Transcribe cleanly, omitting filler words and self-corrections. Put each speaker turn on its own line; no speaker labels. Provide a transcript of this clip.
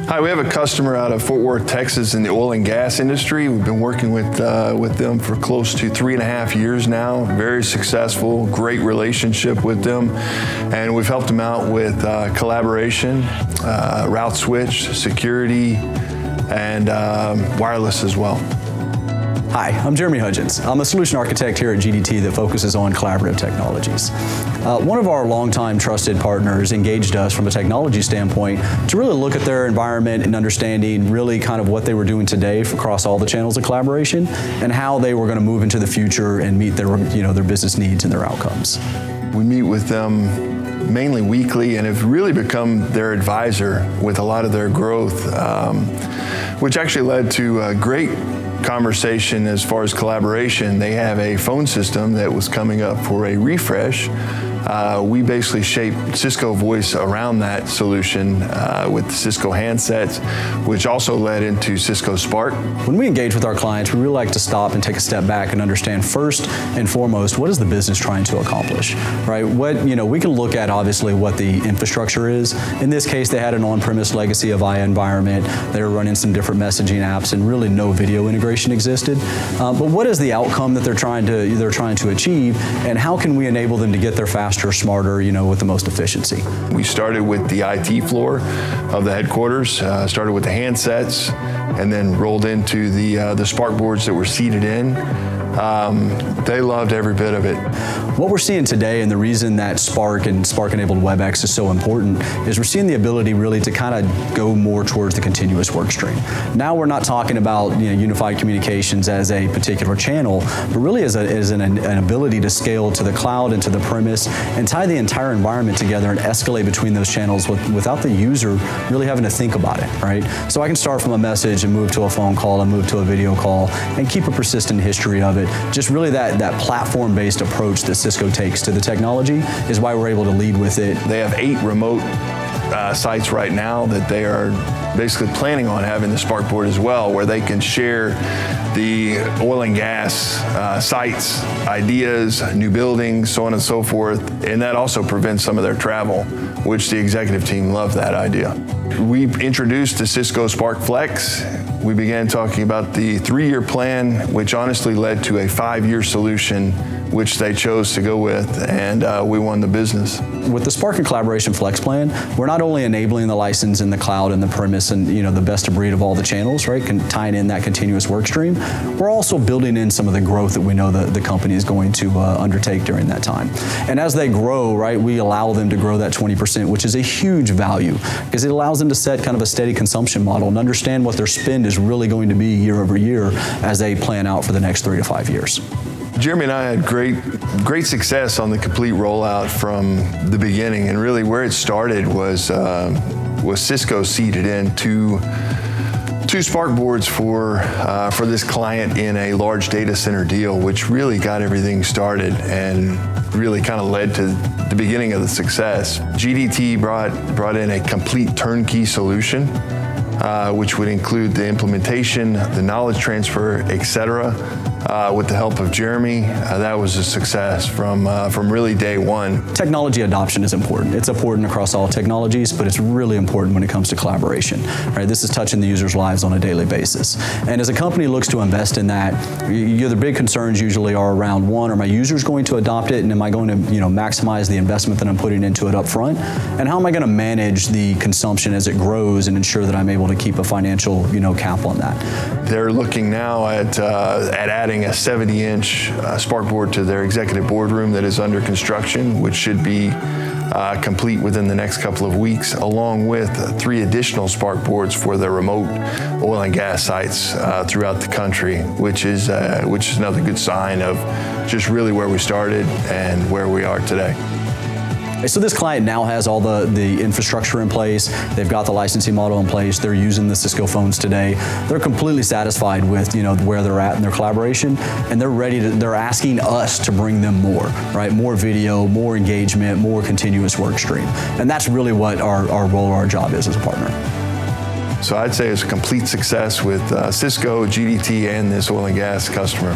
Hi, we have a customer out of Fort Worth, Texas in the oil and gas industry. We've been working with them for close to 3.5 years now. Very successful, great relationship with them. And we've helped them out with collaboration, route switch, security, and wireless as well.
Hi, I'm Jeremy Hudgens. I'm a solution architect here at GDT that focuses on collaborative technologies. One of our longtime trusted partners engaged us from a technology standpoint to really look at their environment and understanding really kind of what they were doing today across all the channels of collaboration and how they were going to move into the future and meet their, their business needs and their outcomes.
We meet with them mainly weekly and have really become their advisor with a lot of their growth, which actually led to a great conversation as far as collaboration. They have a phone system that was coming up for a refresh. We basically shaped Cisco Voice around that solution with Cisco handsets, which also led into Cisco Spark.
When we engage with our clients, we really like to stop and take a step back and understand first and foremost, what is the business trying to accomplish, right? We can look at obviously what the infrastructure is. In this case, they had an on-premise legacy Avaya environment. They were running some different messaging apps and really no video integration existed. But what is the outcome that they're trying to achieve, and how can we enable them to get there faster, smarter, with the most efficiency?
We started with the IT floor of the headquarters, started with the handsets, and then rolled into the Spark boards that were seated in. They loved every bit of it.
What we're seeing today, and the reason that Spark and Spark-enabled WebEx is so important, is we're seeing the ability really to kind of go more towards the continuous work stream. Now we're not talking about unified communications as a particular channel, but really as an ability to scale to the cloud and to the premise and tie the entire environment together and escalate between those channels without the user really having to think about it, right? So I can start from a message and move to a phone call and move to a video call and keep a persistent history of it. Just really that platform-based approach that Cisco takes to the technology is why we're able to lead with it.
They have 8 remote sites right now that they are basically planning on having the Spark board as well, where they can share the oil and gas sites, ideas, new buildings, so on and so forth. And that also prevents some of their travel, which the executive team loved that idea. We introduced the Cisco Spark Flex. We began talking about the 3-year plan, which honestly led to a 5-year solution, which they chose to go with, and we won the business.
With the Spark and Collaboration Flex plan, we're not only enabling the license in the cloud and the premise and the best of breed of all the channels, right, tying in that continuous work stream, we're also building in some of the growth that we know the company is going to undertake during that time. And as they grow, right, we allow them to grow that 20%, which is a huge value because it allows them to set kind of a steady consumption model and understand what their spend is really going to be year over year as they plan out for the next 3 to 5 years.
Jeremy and I had great success on the complete rollout from the beginning, and really where it started was Cisco seated in two Spark boards for this client in a large data center deal, which really got everything started and really kind of led to the beginning of the success. GDT brought in a complete turnkey solution, which would include the implementation, the knowledge transfer, etc. With the help of Jeremy, that was a success from really day one.
Technology adoption is important. It's important across all technologies, but it's really important when it comes to collaboration. Right? This is touching the users' lives on a daily basis. And as a company looks to invest in that, the big concerns usually are around, one, are my users going to adopt it, and am I going to maximize the investment that I'm putting into it up front? And how am I going to manage the consumption as it grows and ensure that I'm able to keep a financial cap on that?
They're looking now at adding a 70-inch Spark board to their executive boardroom that is under construction, which should be complete within the next couple of weeks, along with 3 additional Spark boards for their remote oil and gas sites throughout the country, which is another good sign of just really where we started and where we are today.
So this client now has all the infrastructure in place. They've got the licensing model in place. They're using the Cisco phones today. They're completely satisfied with where they're at in their collaboration, and they're asking us to bring them more, right? More video, more engagement, more continuous work stream. And that's really what our role or our job is as a partner.
So I'd say it's a complete success with Cisco, GDT, and this oil and gas customer.